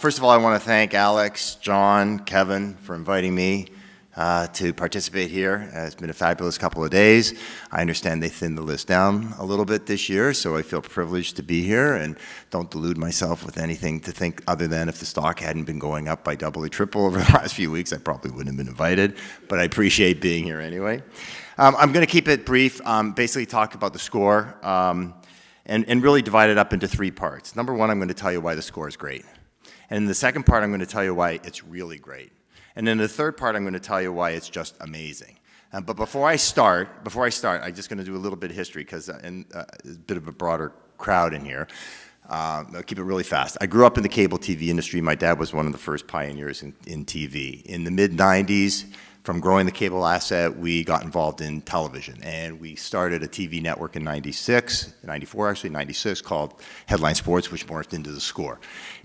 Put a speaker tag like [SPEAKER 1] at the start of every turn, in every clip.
[SPEAKER 1] First of all, I want to thank Alex, John, Kevin for inviting me to participate here. It's been a fabulous couple of days. I understand they thinned the list down a little bit this year, so I feel privileged to be here and don't delude myself with anything to think other than if the stock hadn't been going up by double or triple over the last few weeks, I probably wouldn't have been invited, but I appreciate being here anyway. I'm going to keep it brief, basically talk about theScore, and really divide it up into three parts. Number one, I'm going to tell you why theScore is great. And in the second part, I'm going to tell you why it's really great. And then the third part, I'm going to tell you why it's just amazing. But before I start, I'm just going to do a little bit of history because there's a bit of a broader crowd in here. I'll keep it really fast. I grew up in the cable TV industry. My dad was one of the first pioneers in TV. In the mid-90s, from growing the cable asset, we got involved in television, and we started a TV network in 94 actually, 96, called Headline Sports, which morphed into theScore.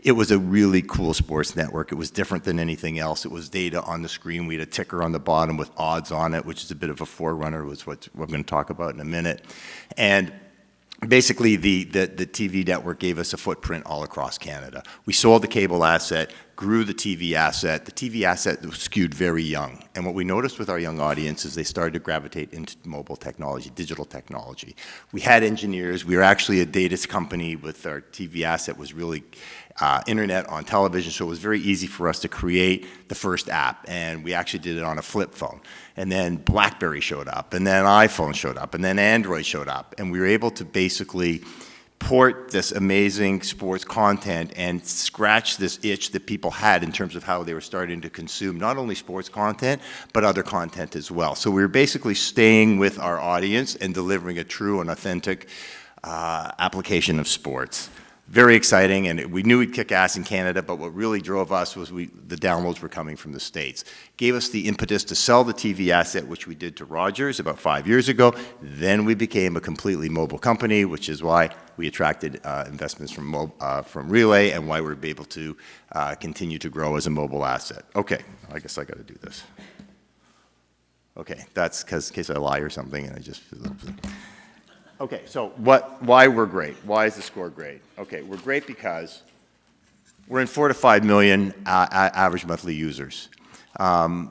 [SPEAKER 1] It was a really cool sports network. It was different than anything else. It was data on the screen. We had a ticker on the bottom with odds on it, which is a bit of a forerunner, which is what we're going to talk about in a minute. And basically, the TV network gave us a footprint all across Canada. We sold the cable asset, grew the TV asset. The TV asset was skewed very young. And what we noticed with our young audience is they started to gravitate into mobile technology, digital technology. We had engineers. We were actually a data company with our TV asset was really internet on television, so it was very easy for us to create the first app. And we actually did it on a flip phone. And then BlackBerry showed up, and then iPhone showed up, and then Android showed up. And we were able to basically port this amazing sports content and scratch this itch that people had in terms of how they were starting to consume not only sports content, but other content as well. So we were basically staying with our audience and delivering a true and authentic application of sports. Very exciting, and we knew we'd kick ass in Canada, but what really drove us was the downloads were coming from the States. Gave us the impetus to sell the TV asset, which we did to Rogers about 5 years ago. Then we became a completely mobile company, which is why we attracted investments from Relay and why we're able to continue to grow as a mobile asset. Okay, I guess I got to do this. Okay, that's because in case I lie or something, and I just... Okay, so why we're great? Why is theScore great? Okay, we're great because we're in 4 to 5 million average monthly users. We're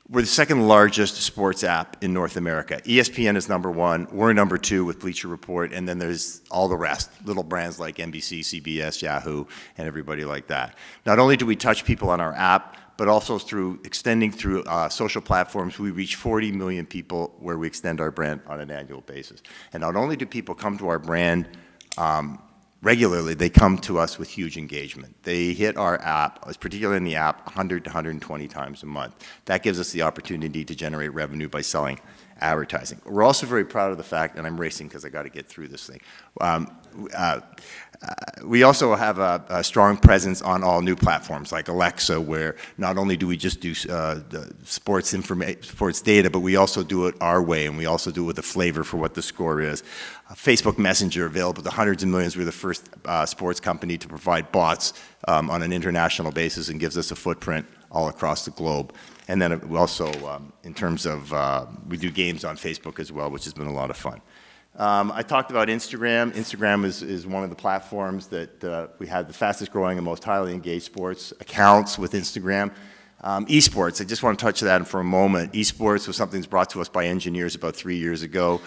[SPEAKER 1] the second largest sports app in North America. ESPN is number one. We're number two with Bleacher Report, and then there's all the rest, little brands like NBC, CBS, Yahoo, and everybody like that. Not only do we touch people on our app, but also extending through social platforms, we reach 40 million people where we extend our brand on an annual basis. And not only do people come to our brand regularly, they come to us with huge engagement. They hit our app, particularly in the app, 100 to 120 times a month. That gives us the opportunity to generate revenue by selling advertising. We're also very proud of the fact, and I'm racing because I got to get through this thing. We also have a strong presence on all new platforms like Alexa, where not only do we just do the sports data, but we also do it our way, and we also do it with a flavor for what theScore is. Facebook Messenger available to hundreds of millions. We're the first sports company to provide bots on an international basis and gives us a footprint all across the globe. And then we also, in terms of, we do games on Facebook as well, which has been a lot of fun. I talked about Instagram. Instagram is one of the platforms that we had the fastest growing and most highly engaged sports accounts with Instagram. Esports, I just want to touch that for a moment. Esports was something that's brought to us by engineers about 3 years ago.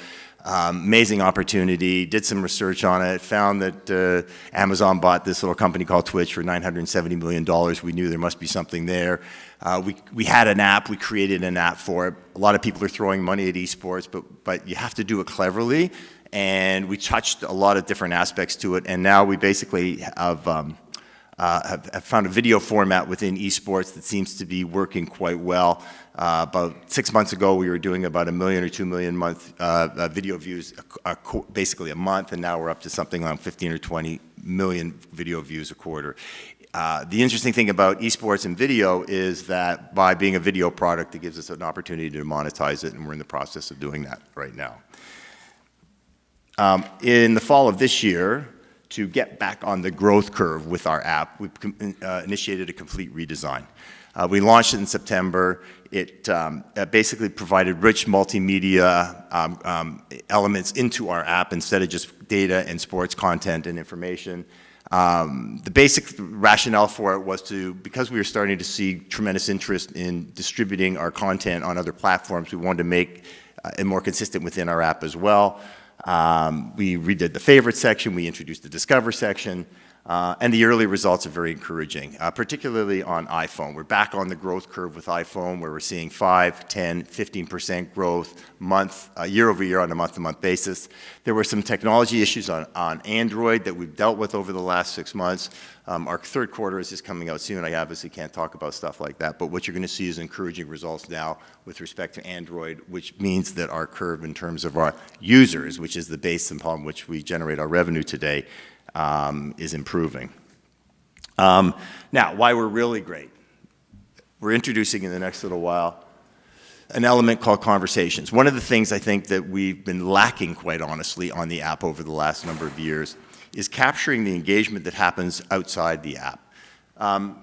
[SPEAKER 1] Amazing opportunity, did some research on it, found that Amazon bought this little company called Twitch for $970 million. We knew there must be something there. We had an app, we created an app for it. A lot of people are throwing money at esports, but you have to do it cleverly. And we touched a lot of different aspects to it, and now we basically have found a video format within esports that seems to be working quite well. About 6 months ago, we were doing about 1 million or 2 million video views basically a month, and now we're up to something like 15 or 20 million video views a quarter. The interesting thing about esports and video is that by being a video product, it gives us an opportunity to monetize it, and we're in the process of doing that right now. In the fall of this year, to get back on the growth curve with our app, we've initiated a complete redesign. We launched it in September. It basically provided rich multimedia elements into our app instead of just data and sports content and information. The basic rationale for it was because we were starting to see tremendous interest in distributing our content on other platforms, we wanted to make it more consistent within our app as well. We redid the favorite section, we introduced the discover section, and the early results are very encouraging, particularly on iPhone. We're back on the growth curve with iPhone, where we're seeing 5, 10, 15% growth year over year on a month-to-month basis. There were some technology issues on Android that we've dealt with over the last 6 months. Our third quarter is just coming out soon. I obviously can't talk about stuff like that, but what you're going to see is encouraging results now with respect to Android, which means that our curve in terms of our users, which is the base upon which we generate our revenue today, is improving. Now, why we're really great. We're introducing in the next little while an element called conversations. One of the things I think that we've been lacking, quite honestly, on the app over the last number of years is capturing the engagement that happens outside the app.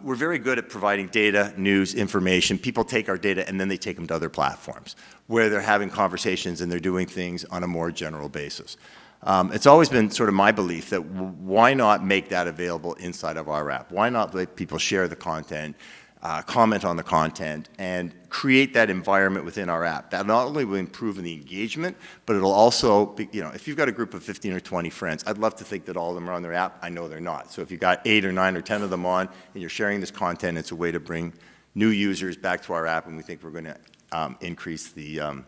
[SPEAKER 1] We're very good at providing data, news, information. People take our data and then they take them to other platforms where they're having conversations and they're doing things on a more general basis. It's always been sort of my belief that why not make that available inside of our app? Why not let people share the content, comment on the content, and create that environment within our app? That not only will improve the engagement, but it'll also, be, if you've got a group of 15 or 20 friends, I'd love to think that all of them are on their app. I know they're not. So if you've got 8 or 9 or 10 of them on, and you're sharing this content, it's a way to bring new users back to our app, and we think we're going to increase the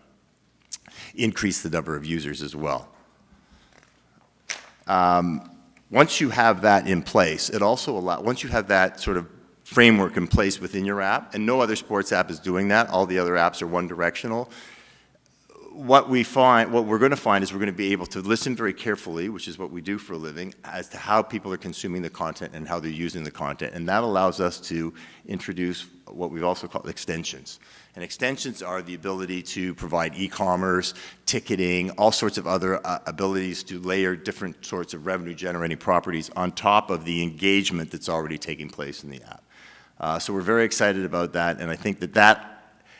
[SPEAKER 1] number of users as well. Once you have that in place, it also allows, once you have that sort of framework in place within your app, and no other sports app is doing that, all the other apps are one-directional, what we're going to find is we're going to be able to listen very carefully, which is what we do for a living, as to how people are consuming the content and how they're using the content, and that allows us to introduce what we've also called extensions. And extensions are the ability to provide e-commerce, ticketing, all sorts of other abilities to layer different sorts of revenue-generating properties on top of the engagement that's already taking place in the app. So we're very excited about that, and I think that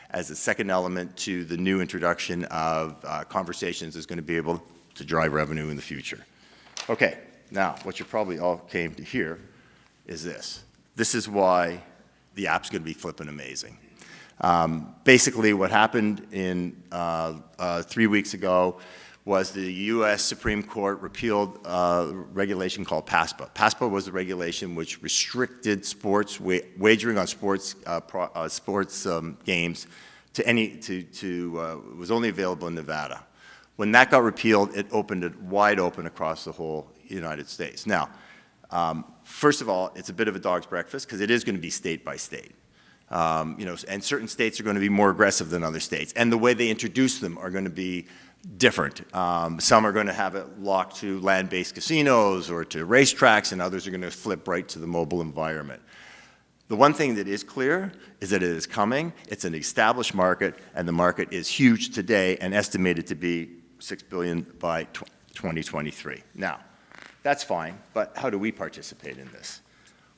[SPEAKER 1] as a second element to the new introduction of conversations is going to be able to drive revenue in the future. Okay, now what you probably all came to hear is this. This is why the app's going to be flipping amazing. Basically, what happened in 3 weeks ago was the U.S. Supreme Court repealed a regulation called PASPA. PASPA was the regulation which restricted sports wagering on sports games was only available in Nevada. When that got repealed, it opened it wide open across the whole United States. Now, first of all, it's a bit of a dog's breakfast because it is going to be state by state. And certain states are going to be more aggressive than other states, and the way they introduce them are going to be different. Some are going to have it locked to land-based casinos or to racetracks, and others are going to flip right to the mobile environment. The one thing that is clear is that it is coming. It's an established market, and the market is huge today and estimated to be $6 billion by 2023. Now, that's fine, but how do we participate in this?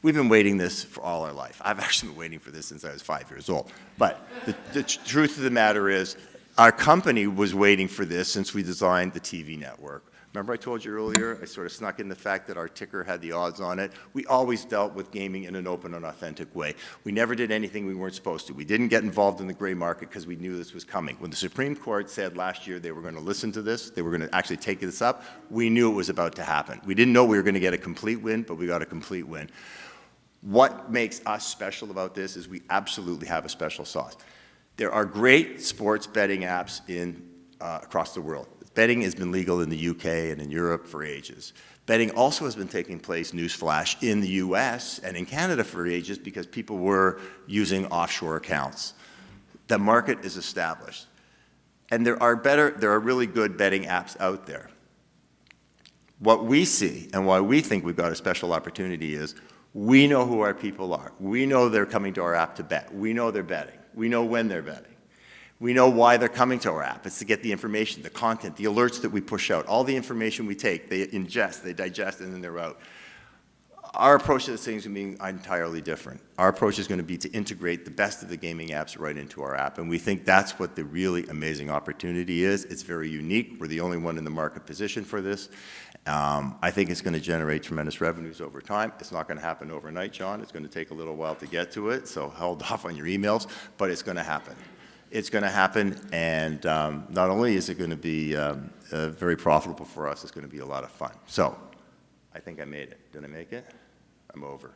[SPEAKER 1] We've been waiting this for all our life. I've actually been waiting for this since I was 5 years old. But the truth of the matter is, our company was waiting for this since we designed the TV network. Remember I told you earlier, I sort of snuck in the fact that our ticker had the odds on it. We always dealt with gaming in an open and authentic way. We never did anything we weren't supposed to. We didn't get involved in the gray market because we knew this was coming. When the Supreme Court said last year they were going to listen to this, they were going to actually take this up, we knew it was about to happen. We didn't know we were going to get a complete win, but we got a complete win. What makes us special about this is we absolutely have a special sauce. There are great sports betting apps across the world. Betting has been legal in the UK and in Europe for ages. Betting also has been taking place, newsflash, in the US and in Canada for ages because people were using offshore accounts. The market is established. And there are really good betting apps out there. What we see and why we think we've got a special opportunity is we know who our people are. We know they're coming to our app to bet. We know they're betting. We know when they're betting. We know why they're coming to our app. It's to get the information, the content, the alerts that we push out, all the information we take, they ingest, they digest, and then they're out. Our approach to this thing is going to be entirely different. Our approach is going to be to integrate the best of the gaming apps right into our app, and we think that's what the really amazing opportunity is. It's very unique. We're the only one in the market position for this. I think it's going to generate tremendous revenues over time. It's not going to happen overnight, John. It's going to take a little while to get to it, so hold off on your emails, but it's going to happen. It's going to happen, and not only is it going to be very profitable for us, it's going to be a lot of fun. So I think I made it. Did I make it? I'm over.